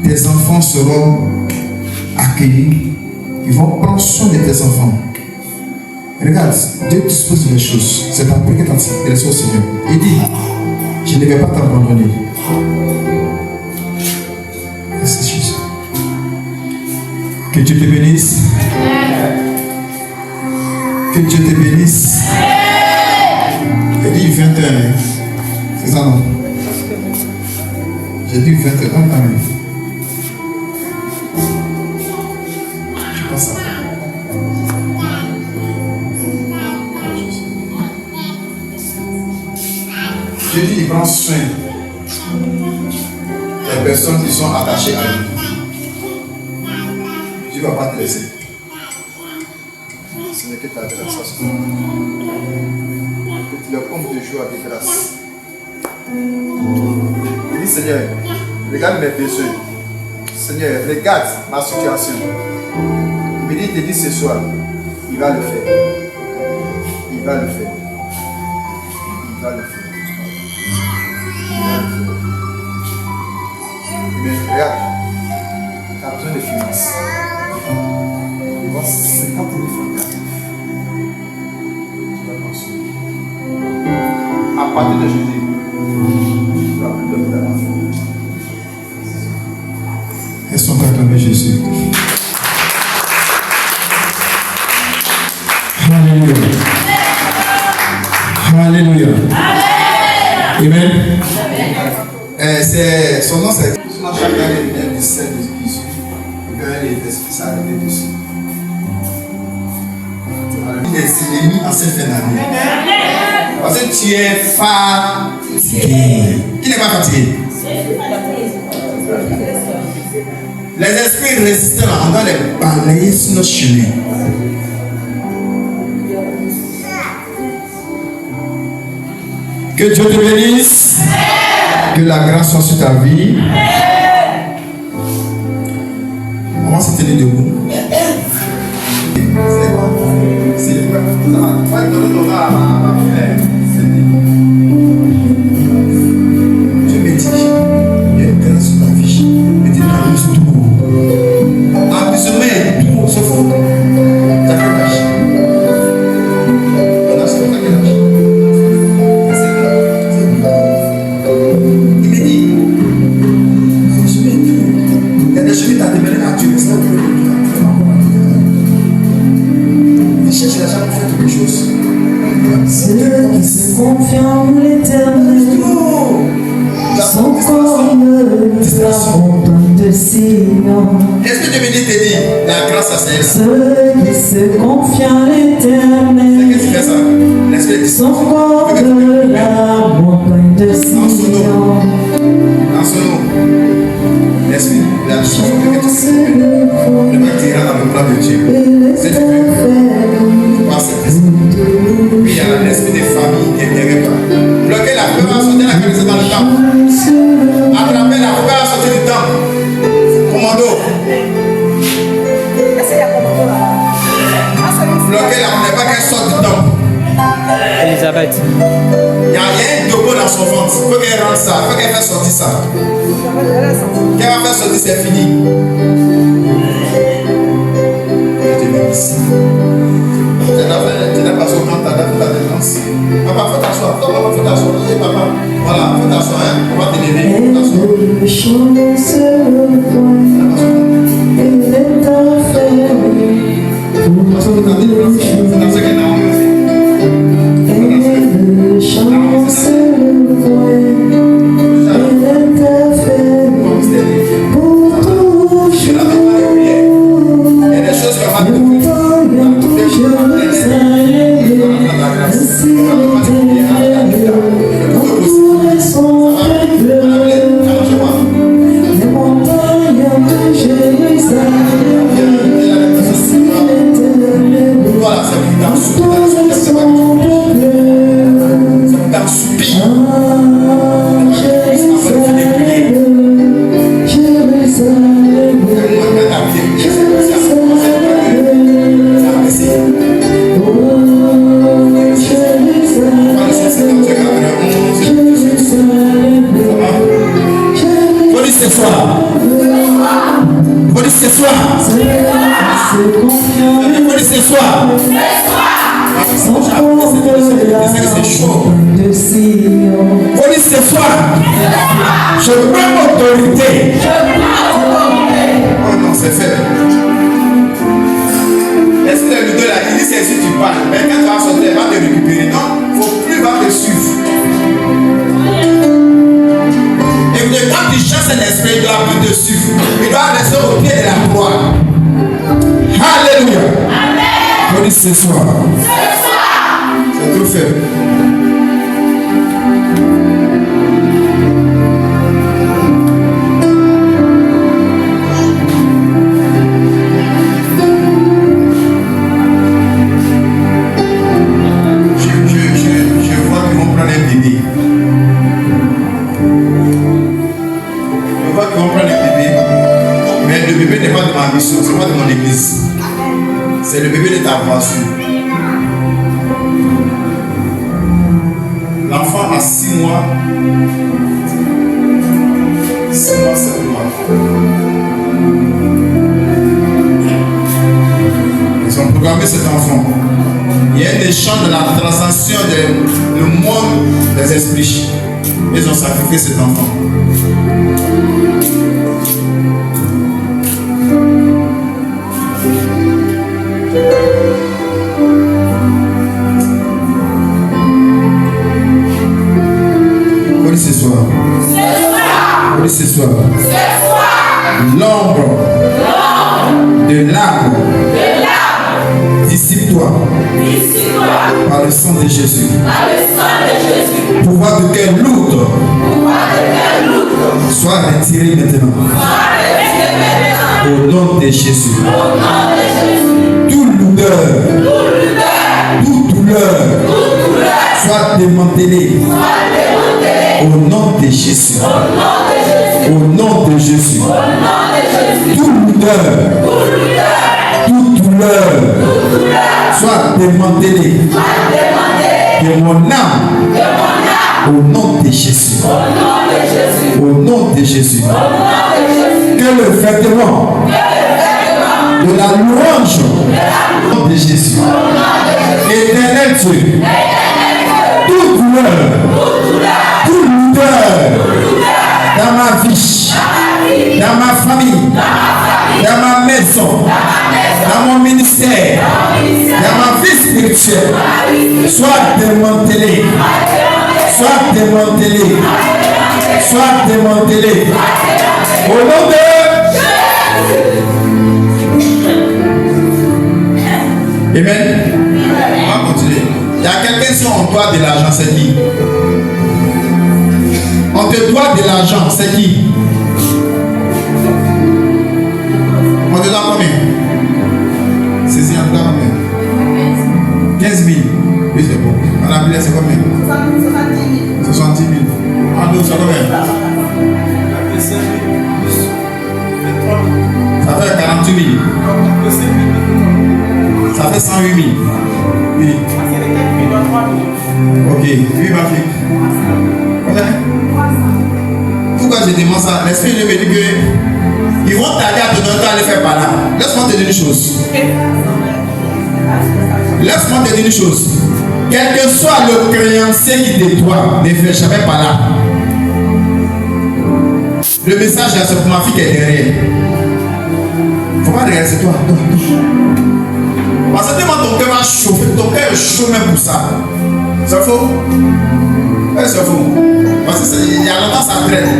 tes enfants seront accueillis. Ils vont prendre soin de tes enfants. Regarde, Dieu dispose les choses. C'est ta prière quand tu t'adresses au Seigneur. Il dit, je ne vais pas t'abandonner. Merci Jésus. Que Dieu te bénisse. Que Dieu te bénisse. J'ai dit 21. C'est ça non? J'ai dit 21. Amen. Je pense à ça. Dieu dit il prend soin des personnes qui sont attachées à lui. Dieu ne va pas te laisser. Ce n'est que ta grâce. Que tu leur comptes de joie de grâce. Il dit Seigneur, regarde mes besoins. Seigneur, regarde ma situation. Il te dit ce soir, il va le faire. Il va le faire. Il va le faire. Mais regarde, tu as besoin de finances. Il va 50 000 francs. Tu vas consommer. À partir de jeudi, tu vas plus de l'argent. Est-ce qu'on peut acclamer Jésus? Alléluia. Alléluia. Amen. Son nom c'est chaque année il vient du ciel de Jésus. Il vient les esprits s'arrêter dessus. Les ennemis en cette fin d'année. Parce que tu es fatigué. Qui n'est pas fatigué? Les esprits résistants, on doit les balayer sur notre chemin. Que Dieu te bénisse. Que la grâce soit sur ta vie. On va se tenir debout. C'est quoi? C'est quoi? Ça va pas donner ton nom à ma frère. Je me dis, il y a une grâce sur ta vie. Et tu t'amuses tout. Amusement et tout, on se fout. T'as quel âge? On a ce qu'on a quel âge? Ceux qui se confient en l'éternel sont comme la montagne de Sion. Est-ce que Dieu me dit te dire la grâce à Seigneur? Ceux qui se confient en l'éternel sont comme la montagne de Sion. Dans son nom. L'esprit, la chanson que tu sais, le mec ira dans le plan de Dieu. C'est du Dieu. Pas cette esprit. Puis il y a l'esprit des familles derrière toi. Bloquez la peur à sortir la camisole dans le temple. Attrapez la peur à sortir du temple. Commando. Bloquez la peur, pas qu'elle sorte du temple. Elisabeth. Il y a un dogo dans son ventre. Il faut qu'elle rentre ça. Il faut qu'elle fasse sortir ça. Qu'elle va faire sortir, c'est fini. Je te bénisse. Tu n'as pas son temps, tu as ta défense. Papa, faut t'asseoir. Papa, faut t'asseoir. Papa, voilà, faut t'asseoir. On va te lever. Faut t'asseoir. Police de foi. dis ce soir. On dit ce soir. C'est chaud. On dit ce soir. Je prends autorité. Oh non, c'est fait. Est-ce que le leader là, il dit c'est si tu parles. Mais quand tu vas sortir, il va te récupérer. Non, il ne faut plus, il va te suivre. Et quand tu chasses un esprit, il ne doit plus te suivre. Il doit rester au pied de la croix. Alléluia. Amen. On dit ce soir. C'est tout fait. Je vois qu'ils vont prendre un bébé. Qu'ils vont prendre le bébé, mais le bébé n'est pas de ma mission, c'est pas de mon église, c'est le bébé de ta voiture. L'enfant a 6 mois, 7 mois. Ils ont programmé cet enfant. Il y a un échange de la transaction du monde des esprits. Ils ont sacrifié cet enfant. Ce soir. Ce soir. L'ombre de l'arbre dissipe-toi par le sang de Jésus. Pouvoir de quel lourd soit retiré maintenant. Au nom de Jésus. Toute lourdeur, toute douleur soit démantelée. Au nom de Jésus. Au nom de Jésus. Toute douleur, toute douleur soit démantelée de mon âme. Au nom de Jésus. Au nom de Jésus. Que le vêtement de la louange au nom de Jésus. Éternel Dieu. Toute douleur, toute douleur dans ma vie, dans ma famille, dans ma maison, dans mon ministère, dans ma vie spirituelle, soit démantelée, soit démantelée, soit démantelée. Au nom de Amen. On va continuer. Il y a quelqu'un si on doit de l'argent, c'est qui? On te doit de l'argent, c'est qui? On te doit combien? C'est si on te doit combien? 15 000. Oui, c'est bon. On a appelé, c'est combien? 70 000. En deux, c'est combien? Ça fait 48 000. Ça fait 108 000. Oui. Ok, oui, ma fille. Okay. Pourquoi je demande ça? L'esprit de me dit que ils vont t'aider à te donner à les faire par là. Laisse-moi te dire une chose. Laisse-moi te dire une chose. Quel que soit le créancier qui te doit, ne fais jamais par là. Le message là, c'est pour ma fille qui est derrière. Faut pas regarder, c'est toi. Parce que tellement ton cœur va chauffer, ton cœur est chaud même pour ça. C'est faux? Oui, c'est faux. Parce qu'il y a longtemps ça traîne.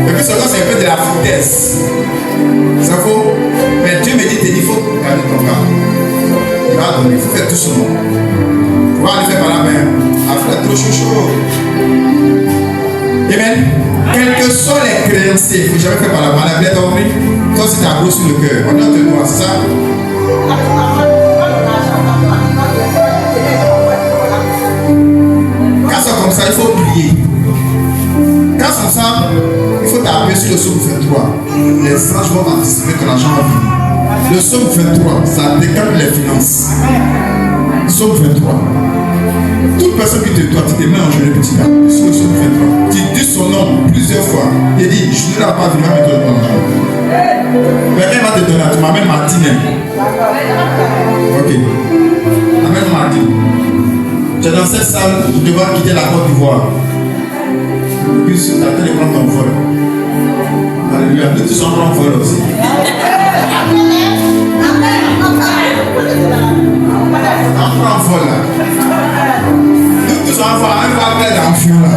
Et puis seulement c'est un peu de la foutaise. C'est faux? Mais Dieu me dit, il faut garder ton cœur. Il va donner, il faut faire tout ce monde. Il faut aller faire par la main. Après, trop chaud. Amen. Quels que soient les créanciers, il ne faut jamais faire par la main. La bien compris? Toi, si tu as gros sur le cœur, on te doit, c'est ça? Quand c'est comme ça, il faut prier. Quand c'est ça, il faut t'appuyer sur le psaume 23. Les anges vont anticiper ton argent à venir. Le psaume 23, ça décale les finances. Psaume 23. Toute personne qui te doit, tu te mets en jeu petit gars. Sur le psaume 23. Tu dis son nom plusieurs fois. Il dit, je ne l'ai pas vu, mais toi, ton argent. Quelqu'un va te donner, tu m'amènes Martine. Ok. Amène Martine. Tu es dans cette salle, tu devras quitter la Côte d'Ivoire. Puis tu as de prendre ton vol. Alléluia. Nous tous sommes en vol aussi. On prend un vol là. Nous tous sommes en vol, un vol clé d'enfion là.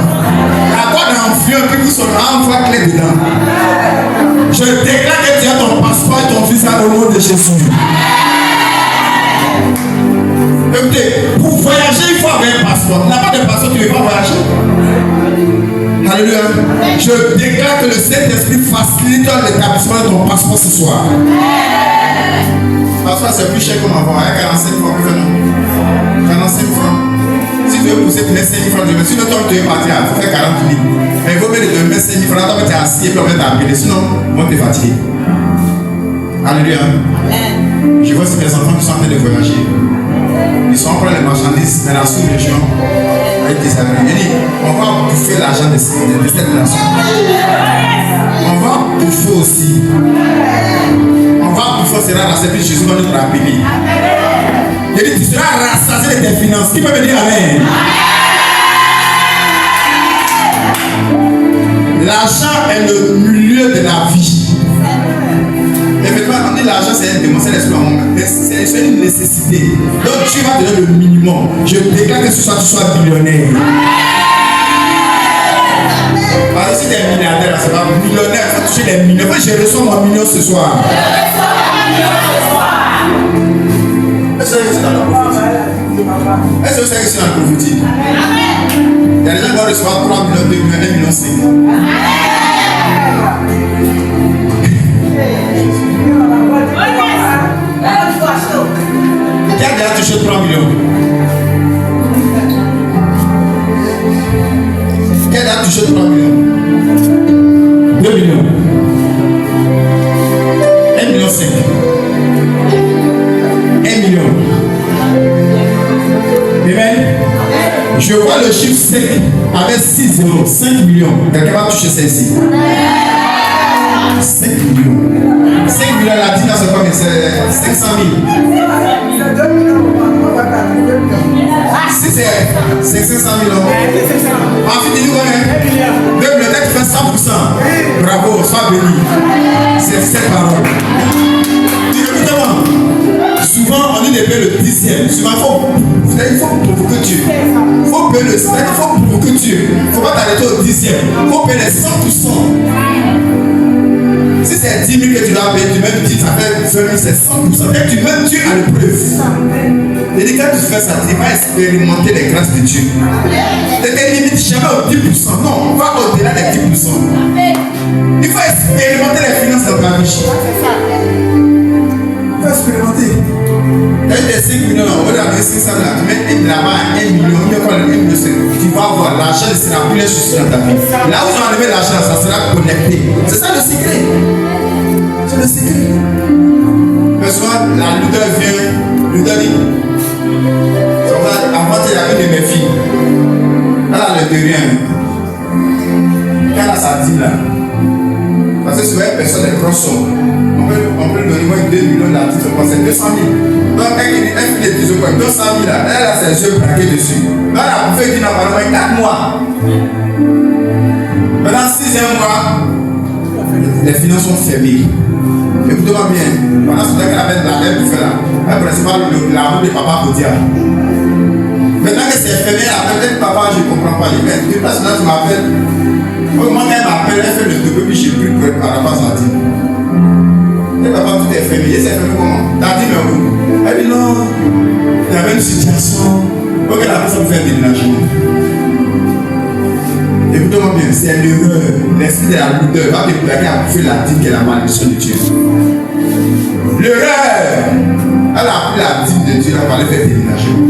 La boîte d'enfion, puis vous sommes en vol clé dedans. Je déclare que tu as ton passeport et ton visa au nom de Jésus. Écoutez, pour voyager, il faut avoir un passeport. Tu n'as pas de passeport, tu ne veux pas voyager. Alléluia. Je déclare que le Saint-Esprit facilite l'établissement de ton passeport ce soir. Passeport, c'est plus cher qu'on m'envoie. 45 francs, plus non. 45 francs. Si tu veux pousser, tu mets 5 000 francs. Si le temps que tu es parti, il faut faire 40 000. Mais il vaut mieux te mettre 5 000 francs. Toi, tu es assis et puis on va t'appeler. Sinon, on t'es fatigué. Alléluia. Je vois ces enfants qui sont en train de voyager. Ils sont encore les marchandises dans la sous-région avec des amis. Il dit, on va bouffer l'argent de cette nation. On va bouffer aussi. On va bouffer, sera rassasié, Jésus va nous rappeler. Il dit, tu seras rassasié de tes finances. Qui peut me dire amen? L'argent est le milieu de la vie. Effectivement, on dit l'argent c'est un démon, c'est l'esprit en monde. C'est une nécessité. Donc tu vas donner le minimum. Je déclare que ce soir tu sois millionnaire. Parce que si tu es milliardaire, c'est pas millionnaire, il faut toucher les millions. Moi je reçois mon million ce soir. Est-ce que c'est dans la prophétie? Est-ce que c'est dans la prophétie? Il y a des gens qui vont recevoir 3 millions, 2 millions, 1 million 5. Qui a déjà touché 3 millions? Qui a déjà touché 3 millions? 2 millions? 1 million 5. 1 million. Amen. Je vois le chiffre 5 avec 6 zéros. 5 millions. Quelqu'un va toucher celle-ci. 5 millions. 5 millions, la dîne, c'est combien? C'est 500 000. Si c'est 500 000 euros. Ensuite, dis-nous combien? 2 millions, tu fais 100%. Bravo, sois béni. C'est cette parole. Écoutez-moi. Souvent, on dit de payer le 10e. Souvent, il faut provoquer Dieu. Il faut payer le 5. Il faut provoquer Dieu. Il ne faut pas t'arrêter au 10e. Il faut payer les 100%. Si c'est 10 000 que tu dois payer, tu mets 10, ça fait 20 000, c'est 100%. Et tu mets Dieu à l'épreuve. Et quand tu fais ça, tu vas expérimenter les grâces de Dieu. Tu ne te limites jamais au 10%. Non, on va au-delà des 10%. Il faut expérimenter les finances de ta vie. Il faut expérimenter. Tu as eu des 5 millions, on va donner 500 000, tu mets là-bas 1 million, tu vas voir l'argent ne sera plus les soucis dans ta vie. Là où tu vas enlever l'argent, ça sera connecté. C'est ça le secret. C'est le secret. Mais souvent, la lutteur vient, lutteur dit, avant il y avait une de mes filles. Elle a le rien. Quand elle a sa dîme là, parce que souvent, personne n'est grosse somme. On peut donner moins 2 millions de la titre, c'est 200 000. Donc, elle fait des bisous, 200 000 là, elle a ses yeux braqués dessus. Elle a fait qu'il n'a pas moins 4 mois. Pendant 6e mois, les finances sont fermées. Écoutez-moi bien, pendant ce temps qu'elle avait de la lèvre pour faire là, elle ne connaissait pas la route de papa pour dire. Maintenant que c'est fermé, peut-être papa, je ne comprends pas. Depuis parce que là, tu m'appelles. Au moment qu'elle m'appelle, elle fait le double, puis j'ai pris pour par rapport à sa dîme. Et papa, tout est fermé. Et c'est fermé comment? Ta dîme est où? Elle dit non, il y avait une situation. Ok, la personne me fait un déménagement. Écoutez-moi bien, c'est l'erreur. L'esprit de la lourdeur va te plaquer à bouffer la dîme qui est la malédiction de Dieu. L'erreur! Elle a pris la dîme de Dieu, elle va aller faire déménagement.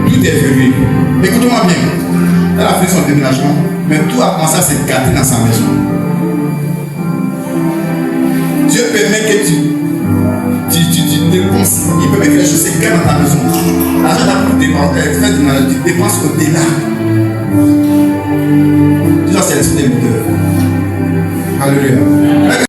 Tout est verrouillé. Écoutez-moi bien. Elle a fait son déménagement, mais tout a commencé à se gâter dans sa maison. Dieu permet que tu dépenses. Il peut mettre les choses se gâtent dans ta maison. L'argent n'a plus dépensé, tu dépenses au-delà. Tout ça, c'est l'esprit de l'auteur. Alléluia.